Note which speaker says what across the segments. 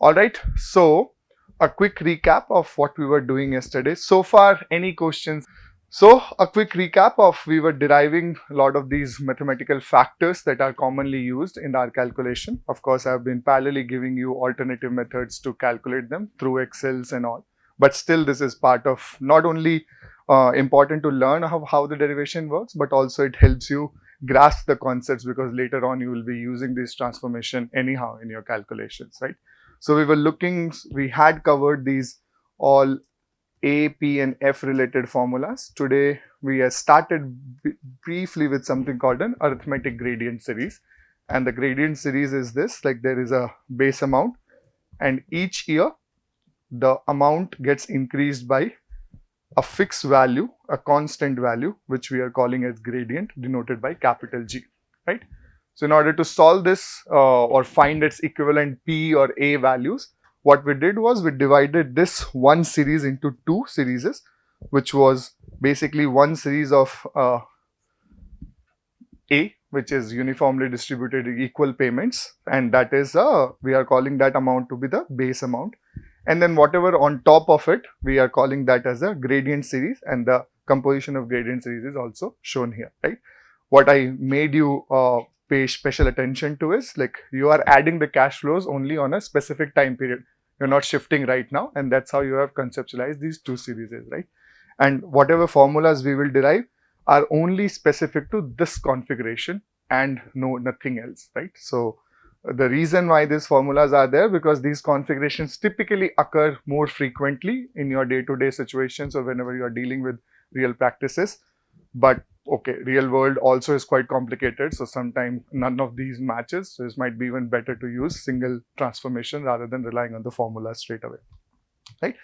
Speaker 1: Alright, so a quick recap of what we were doing yesterday. So far, any questions? So a quick recap of we were deriving a lot of these mathematical factors that are commonly used in our calculation. Of course, I've been parallelly giving you alternative methods to calculate them through Excels and all. But still, this is part of not only important to learn how the derivation works, but also it helps you grasp the concepts because later on you will be using this transformation anyhow in your calculations, right? So we had covered these all A, P and F related formulas. Today we have started briefly with something called an arithmetic gradient series. And the gradient series is this, like there is a base amount and each year the amount gets increased by a fixed value, a constant value, which we are calling as gradient, denoted by capital G, right? So in order to solve this or find its equivalent P or A values, what we did was we divided this one series into two series, which was basically one series of A, which is uniformly distributed equal payments, and that is we are calling that amount to be the base amount. And then whatever on top of it, we are calling that as a gradient series, and the composition of gradient series is also shown here, right? What I made you pay special attention to is like you are adding the cash flows only on a specific time period. You're not shifting right now, and that's how you have conceptualized these two series, right? And whatever formulas we will derive are only specific to this configuration and nothing else, right? So the reason why these formulas are there because these configurations typically occur more frequently in your day-to-day situations or whenever you are dealing with real practices. But okay, real world also is quite complicated, so sometimes none of these matches. So it might be even better to use single transformation rather than relying on the formula straight away, right?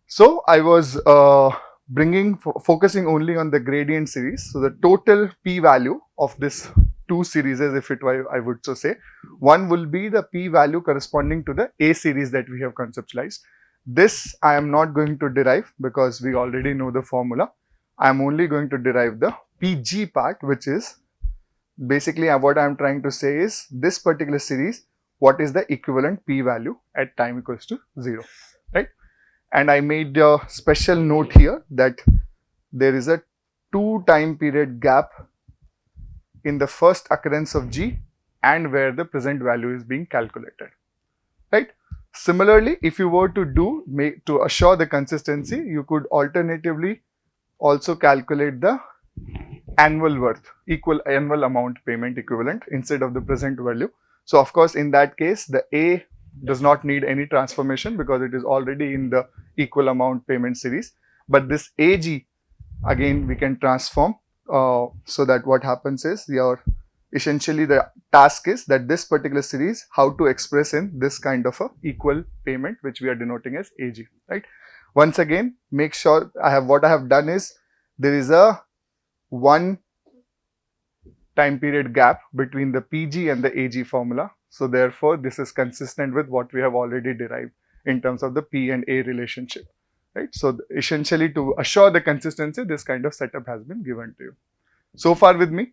Speaker 1: So I was focusing only on the gradient series. So the total p value of this two series, if it were, I would so say, one will be the p value corresponding to the A series that we have conceptualized. This I am not going to derive because we already know the formula. I am only going to derive the PG part, which is basically what I am trying to say is this particular series, what is the equivalent p value at time equals to 0, right? And I made a special note here that there is a 2 time period gap in the first occurrence of G and where the present value is being calculated, right? Similarly, if you were to assure the consistency, you could alternatively also calculate the annual worth, equal annual amount payment equivalent instead of the present value. So of course, in that case, the A does not need any transformation because it is already in the equal amount payment series. But this AG, again, we can transform so that what happens is essentially the task is that this particular series, how to express in this kind of a equal payment, which we are denoting as AG, right? Once again, make sure what I have done is there is a 1 time period gap between the PG and the AG formula. So therefore, this is consistent with what we have already derived in terms of the P and A relationship, right? So essentially to assure the consistency, this kind of setup has been given to you. So far with me?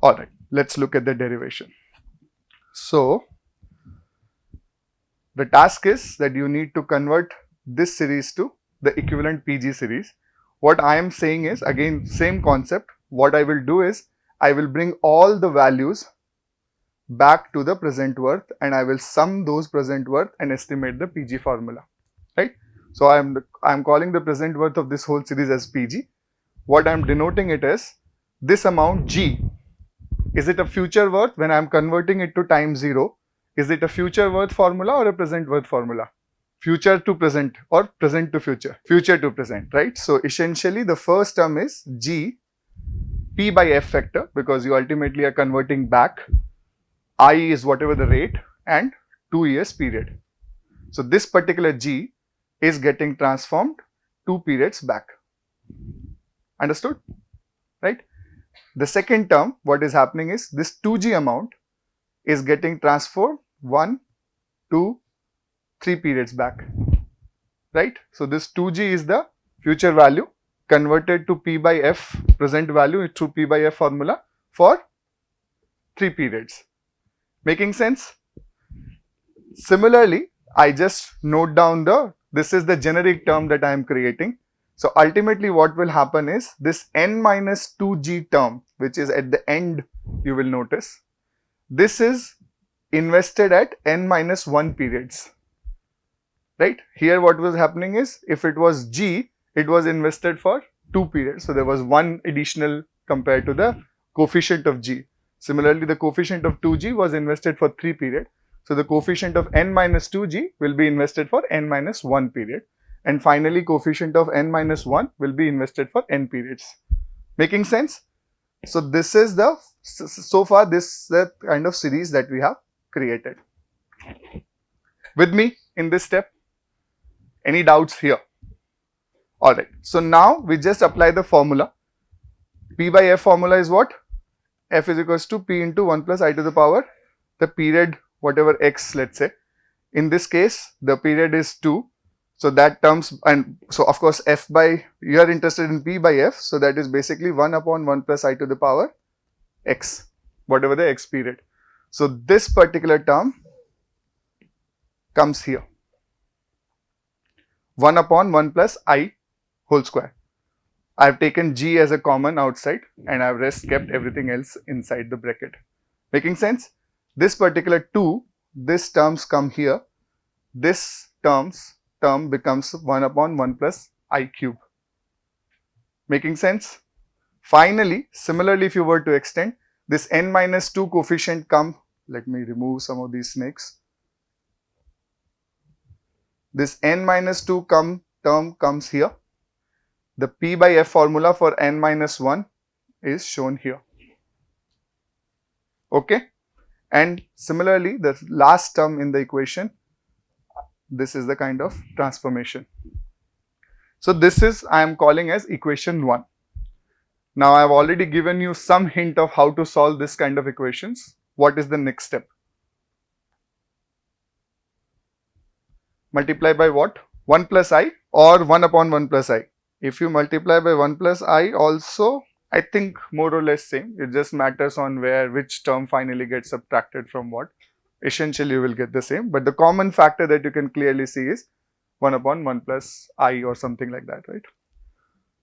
Speaker 1: All right, let's look at the derivation. So the task is that you need to convert this series to the equivalent PG series. What I am saying is, again, same concept. What I will do is, I will bring all the values back to the present worth and I will sum those present worth and estimate the PG formula, right? So I am calling the present worth of this whole series as PG. What I am denoting it as this amount G. Is it a future worth when I am converting it to time 0? Is it a future worth formula or a present worth formula? Future to present or present to future? Future to present, right? So essentially the first term is G P by F factor because you ultimately are converting back. I is whatever the rate and 2 years period. So this particular G is getting transformed 2 periods back. Understood? Right? The second term, what is happening is this 2G amount is getting transferred 1, 2, 3 periods back. Right? So this 2G is the future value converted to P by F present value through P by F formula for 3 periods. Making sense? Similarly, I just note down this is the generic term that I am creating. So ultimately what will happen is this n minus 2g term, which is at the end, you will notice, this is invested at n minus 1 periods. Right? Here what was happening is, if it was g, it was invested for 2 periods. So there was 1 additional compared to the coefficient of g. Similarly, the coefficient of 2g was invested for 3 periods. So the coefficient of n minus 2g will be invested for n minus 1 period. And finally, coefficient of n minus 1 will be invested for n periods. Making sense? So this is so far this is the kind of series that we have created. With me in this step? Any doubts here? Alright, so now we just apply the formula. P by F formula is what? F is equals to P into 1 plus I to the power, the period whatever x, let's say. In this case, the period is 2. So that terms, and so of course F by, you are interested in P by F. So that is basically 1 upon 1 plus I to the power x, whatever the x period. So this particular term comes here. 1 upon 1 plus I whole square. I have taken g as a common outside and I have rest kept everything else inside the bracket. Making sense? This particular 2, this terms come here. This term becomes 1 upon 1 plus I cube. Making sense? Finally, similarly, if you were to extend, this n minus 2 coefficient come, let me remove some of these snakes. This n minus 2 term comes here. The P by F formula for n minus 1 is shown here. Okay? And similarly, the last term in the equation, this is the kind of transformation. So this is, I am calling as equation 1. Now I have already given you some hint of how to solve this kind of equations. What is the next step? Multiply by what? 1 plus I or 1 upon 1 plus I. If you multiply by 1 plus I also, I think more or less same. It just matters on which term finally gets subtracted from what. Essentially you will get the same, but the common factor that you can clearly see is 1 upon 1 plus I or something like that, right?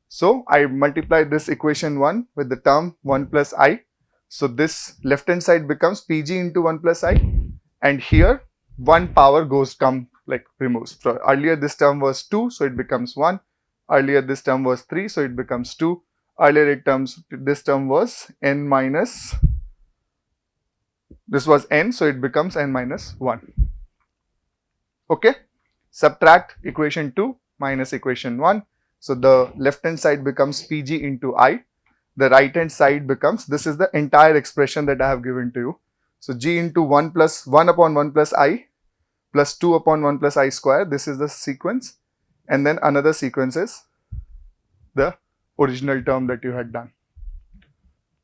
Speaker 1: So I multiply this equation 1 with the term 1 plus I. So this left hand side becomes Pg into 1 plus I, and here 1 power removes. So earlier this term was 2, so it becomes 1. Earlier this term was 3, so it becomes 2. Earlier this term was n minus, this was n, so it becomes n minus 1. Okay? Subtract equation 2 minus equation 1. So the left hand side becomes Pg into I. The right hand side becomes, this is the entire expression that I have given to you. So g into 1 upon 1 plus I plus 2 upon 1 plus I square. This is the sequence. And then another sequence is the original term that you had done.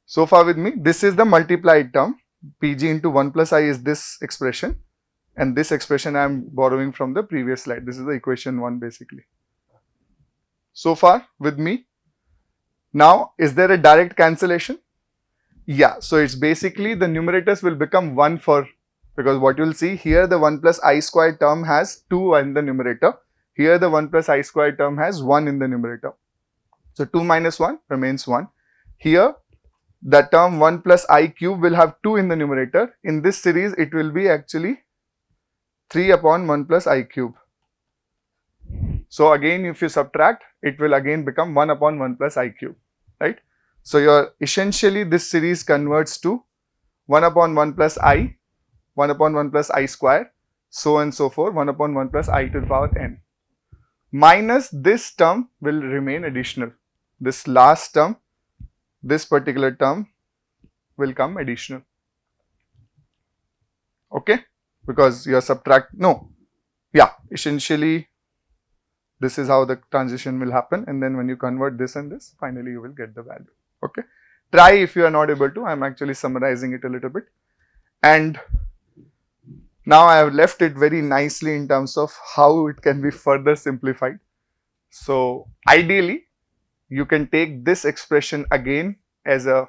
Speaker 1: So far with me, this is the multiplied term. Pg into 1 plus I is this expression, and this expression I am borrowing from the previous slide. This is the equation 1 basically. So far with me. Now, is there a direct cancellation? Yeah, so it's basically the numerators will become 1 because what you will see here, the 1 plus I square term has 2 in the numerator. Here the 1 plus I square term has 1 in the numerator. So 2 minus 1 remains 1. Here the term 1 plus I cube will have 2 in the numerator. In this series it will be actually 3 upon 1 plus I cube. So again if you subtract, it will again become 1 upon 1 plus I cube, right? So essentially this series converts to 1 upon 1 plus I, 1 upon 1 plus I square, so on and so forth, 1 upon 1 plus I to the power n. Minus this term will remain additional. This last term, this particular term will come additional. Okay? Because you are essentially this is how the transition will happen, and then when you convert this and this, finally you will get the value. Okay? Try if you are not able to. I am actually summarizing it a little bit. And now I have left it very nicely in terms of how it can be further simplified. So ideally, you can take this expression again as of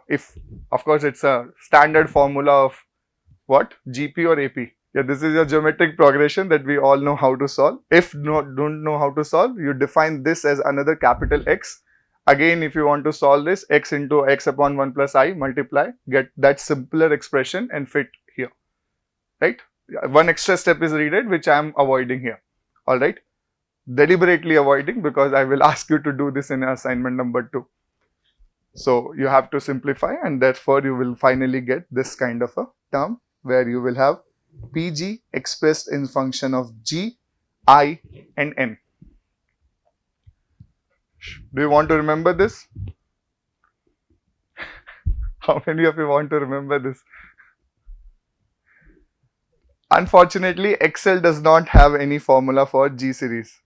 Speaker 1: course it's a standard formula of what? GP or AP. Yeah, this is your geometric progression that we all know how to solve. If don't know how to solve, you define this as another capital X. Again, if you want to solve this, x into x upon 1 plus I, multiply, get that simpler expression and fit here, right? One extra step is needed, which I am avoiding here, all right? Deliberately avoiding, because I will ask you to do this in assignment number 2. So you have to simplify, and therefore you will finally get this kind of a term where you will have Pg expressed in function of g, I and n. Do you want to remember this? How many of you want to remember this? Unfortunately, Excel does not have any formula for G series.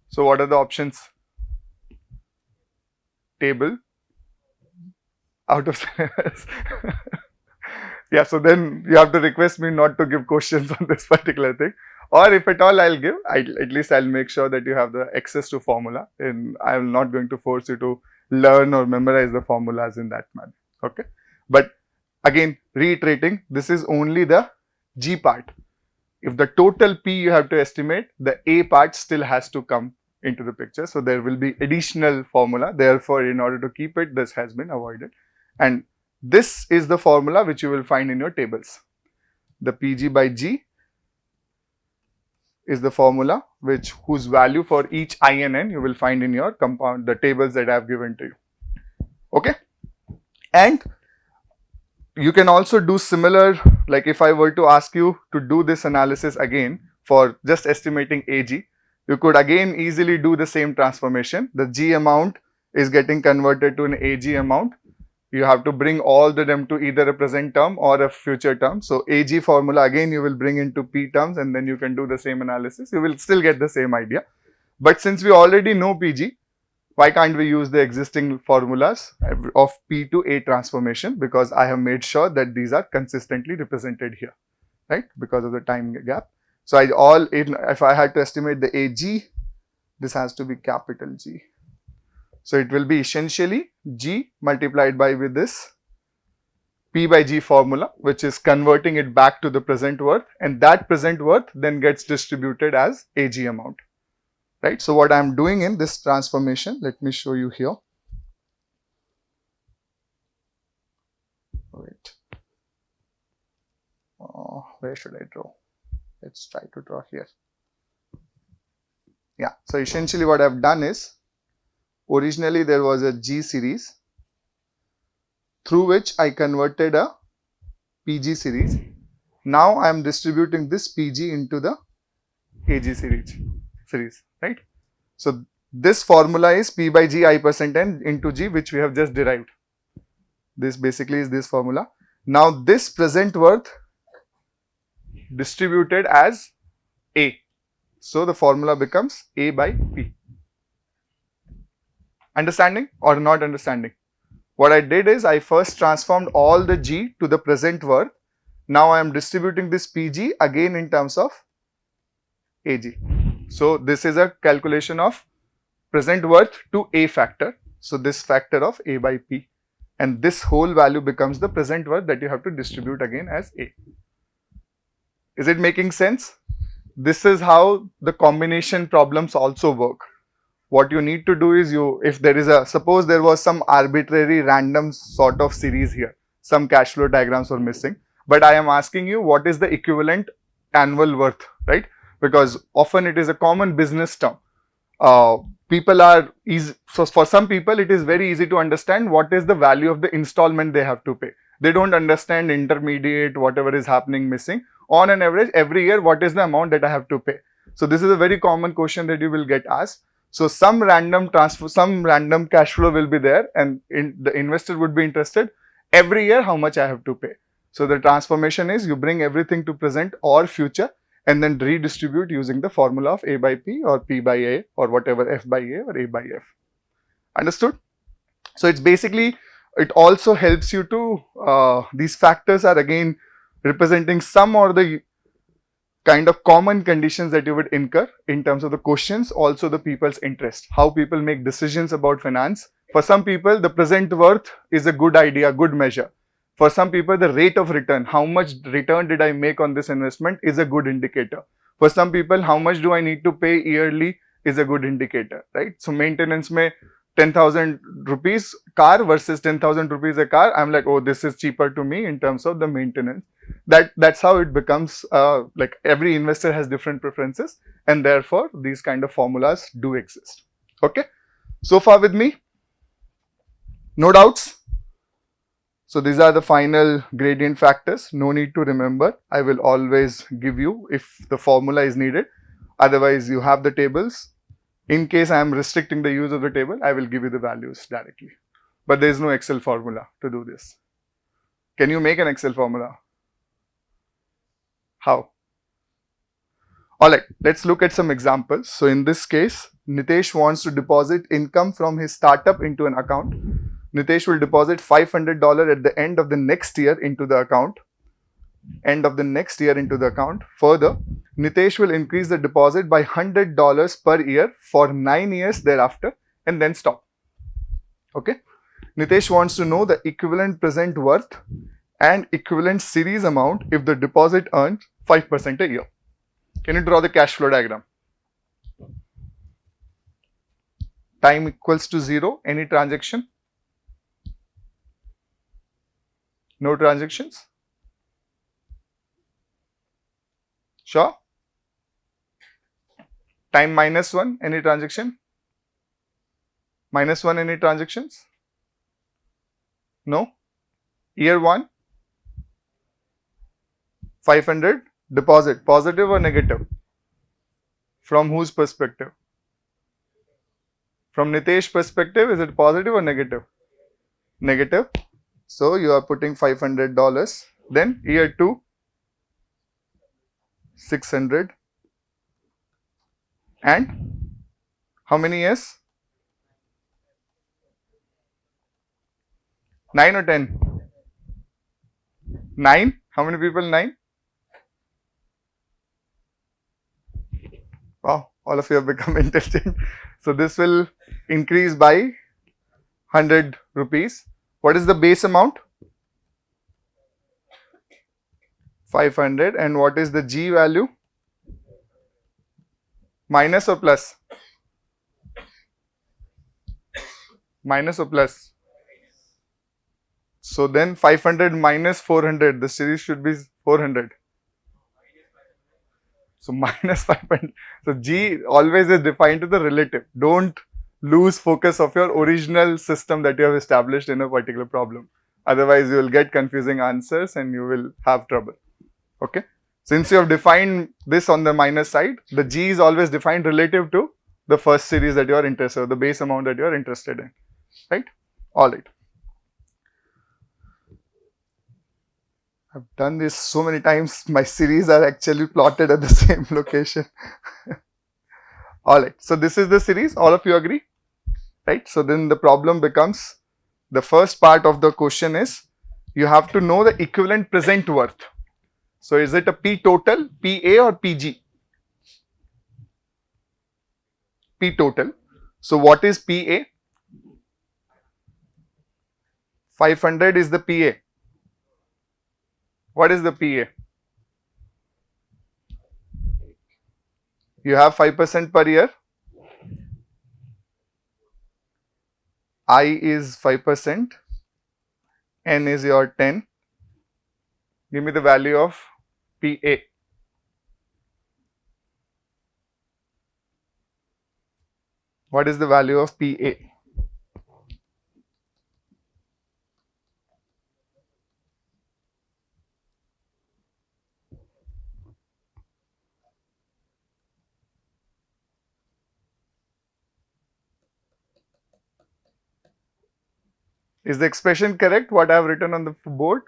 Speaker 1: So what are the options? Table out of syllabus. Yeah, so then you have to request me not to give questions on this particular thing. Or if at all I'll give, at least I'll make sure that you have the access to formula, and I'm not going to force you to learn or memorize the formulas in that manner. Okay. But again, reiterating, this is only the G part. If the total P you have to estimate, the A part still has to come into the picture. So there will be additional formula. Therefore, in order to keep it, this has been avoided. And this is the formula which you will find in your tables. The Pg by G is the formula whose value for each I and n you will find in your compound, the tables that I have given to you. Okay. And you can also do similar, like if I were to ask you to do this analysis again for just estimating Ag, you could again easily do the same transformation. The G amount is getting converted to an Ag amount. You have to bring all the them to either a present term or a future term. So Ag formula again you will bring into P terms, and then you can do the same analysis. You will still get the same idea. But since we already know Pg, why can't we use the existing formulas of P to A transformation? Because I have made sure that these are consistently represented here, right? Because of the time gap. So if I had to estimate the Ag, this has to be capital G. So it will be essentially G multiplied by with this P by G formula, which is converting it back to the present worth, and that present worth then gets distributed as Ag amount, right? So what I am doing in this transformation, let me show you here. Wait, where should I draw? Let's try to draw here. Yeah, so essentially what I have done is, originally there was a G series through which I converted a PG series. Now I am distributing this PG into the AG series, right? So this formula is P by G I percent n into G, which we have just derived. This basically is this formula. Now this present worth distributed as A. So the formula becomes A by P. Understanding or not understanding? What I did is I first transformed all the G to the present worth. Now I am distributing this PG again in terms of AG. So this is a calculation of present worth to A factor. So this factor of A by P, and this whole value becomes the present worth that you have to distribute again as A. Is it making sense? This is how the combination problems also work. What you need to do is if there is suppose there was some arbitrary random sort of series here, some cash flow diagrams were missing, but I am asking you what is the equivalent annual worth, right? Because often it is a common business term. So for some people it is very easy to understand what is the value of the installment they have to pay. They don't understand intermediate, whatever is happening missing. On an average, every year, what is the amount that I have to pay? So this is a very common question that you will get asked. So some random cash flow will be there, and the investor would be interested every year how much I have to pay. So the transformation is you bring everything to present or future and then redistribute using the formula of A by P or P by A or whatever, F by A or A by F. Understood? So it's basically, it also helps you to, these factors are again representing some or the kind of common conditions that you would incur in terms of the questions, also the people's interest, how people make decisions about finance. For some people, the present worth is a good idea, good measure. For some people, the rate of return, how much return did I make on this investment, is a good indicator. For some people, how much do I need to pay yearly is a good indicator, right? So maintenance may 10,000 rupees car versus 10,000 rupees a car. I'm like, oh, this is cheaper to me in terms of the maintenance. That's how it becomes like every investor has different preferences, and therefore these kind of formulas do exist. Okay, so far with me, no doubts. So these are the final gradient factors. No need to remember. I will always give you if the formula is needed. Otherwise, you have the tables. In case I am restricting the use of the table, I will give you the values directly. But there is no Excel formula to do this. Can you make an Excel formula? How? Alright, let's look at some examples. So in this case, Nitesh wants to deposit income from his startup into an account. Nitesh will deposit $500 at the end of the next year into the account. Further, Nitesh will increase the deposit by $100 per year for 9 years thereafter and then stop. Okay. Nitesh wants to know the equivalent present worth and equivalent series amount if the deposit earns 5% a year. Can you draw the cash flow diagram? Time equals to 0. Any transaction? No transactions? Sure? Time minus 1. Any transaction? Minus 1. Any transactions? No? Year 1? 500. Deposit. Positive or negative? From whose perspective? From Nitesh's perspective, is it positive or negative? Negative. So you are putting $500. Then year 2, 600. And how many years? 9 or 10? 9? How many people? 9? Wow, all of you have become intelligent. So this will increase by 100 rupees. What is the base amount? 500. And what is the G value? Minus or plus? Minus or plus? So then 500 minus 400, the series should be 400. So minus 500. So G always is defined to the relative. Don't lose focus of your original system that you have established in a particular problem. Otherwise, you will get confusing answers and you will have trouble. Okay. Since you have defined this on the minus side, the G is always defined relative to the first series that you are interested in, the base amount that you are interested in. Right? Alright. I've done this so many times, my series are actually plotted at the same location. Alright, so this is the series, all of you agree? Right, so then the problem becomes, the first part of the question is, you have to know the equivalent present worth. So is it a P total, PA or PG? P total. So what is PA? 500 is the PA. What is the PA? You have 5% per year. I is 5%. N is your 10. Give me the value of PA. What is the value of PA? Is the expression correct what I have written on the board?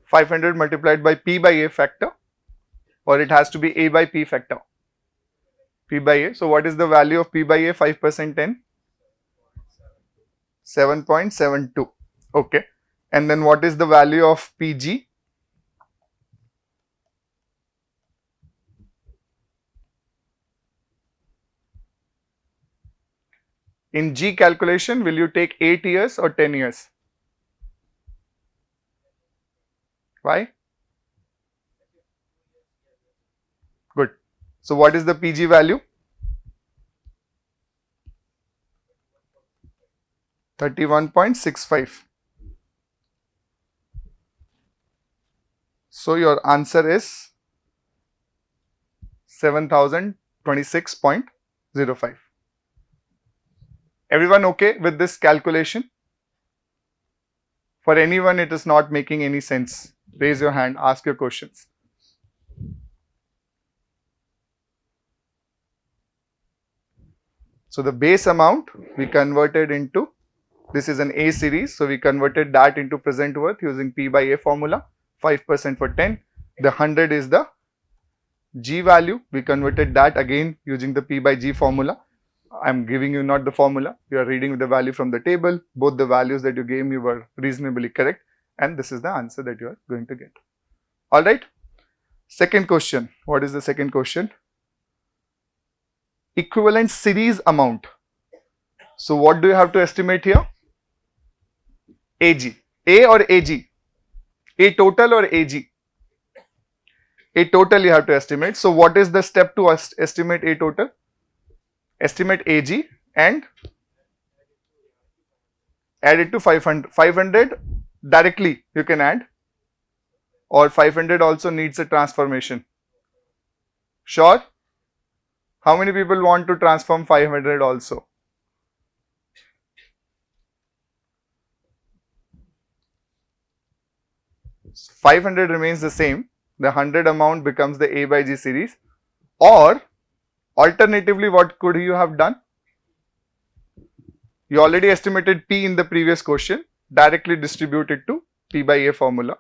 Speaker 1: 500 multiplied by P by A factor, or it has to be A by P factor? P by A. So what is the value of P by A? 5% 10? 7.72. Okay. And then what is the value of PG? In G calculation, will you take 8 years or 10 years? Why? Good. So what is the PG value? 31.65. So your answer is 7026.05. Everyone okay with this calculation? For anyone it is not making any sense, raise your hand, ask your questions. So the base amount we converted into, this is an A series, so we converted that into present worth using P by A formula, 5% for 10. The 100 is the G value, we converted that again using the P by G formula. I am giving you not the formula, you are reading the value from the table. Both the values that you gave me were reasonably correct, and this is the answer that you are going to get. Alright, second question. What is the second question? Equivalent series amount. So what do you have to estimate here? AG. A or AG? A total or AG? A total you have to estimate. So what is the step to estimate A total? Estimate AG and add it to 500. 500 directly you can add, or 500 also needs a transformation. Sure? How many people want to transform 500 also? So 500 remains the same. The 100 amount becomes the A by G series. Or alternatively, what could you have done? You already estimated P in the previous question. Directly distribute it to P by A formula.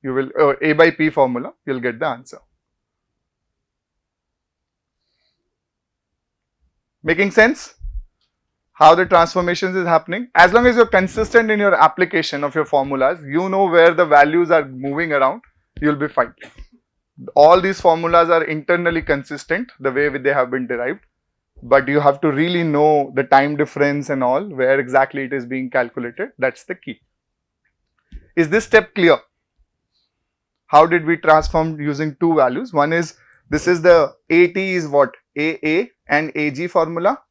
Speaker 1: You will A by P formula. You will get the answer. Making sense? How the transformations is happening? As long as you're consistent in your application of your formulas, you know where the values are moving around, you'll be fine. All these formulas are internally consistent the way they have been derived, but you have to really know the time difference and all, where exactly it is being calculated. That's the key. Is this step clear? How did we transform using two values? One is, this is the AT is what? AA and AG formula.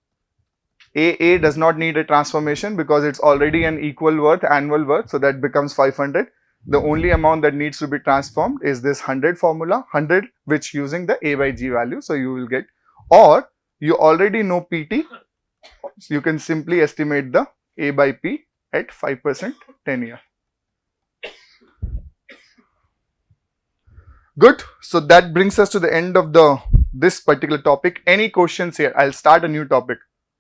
Speaker 1: AA does not need a transformation because it's already an equal worth, annual worth, so that becomes 500. The only amount that needs to be transformed is this 100 formula, 100 which using the A by G value, so you will get, or you already know PT, so you can simply estimate the A by P at 5% 10 year. Good. So that brings us to the end of this particular topic. Any questions here? I'll start a new topic.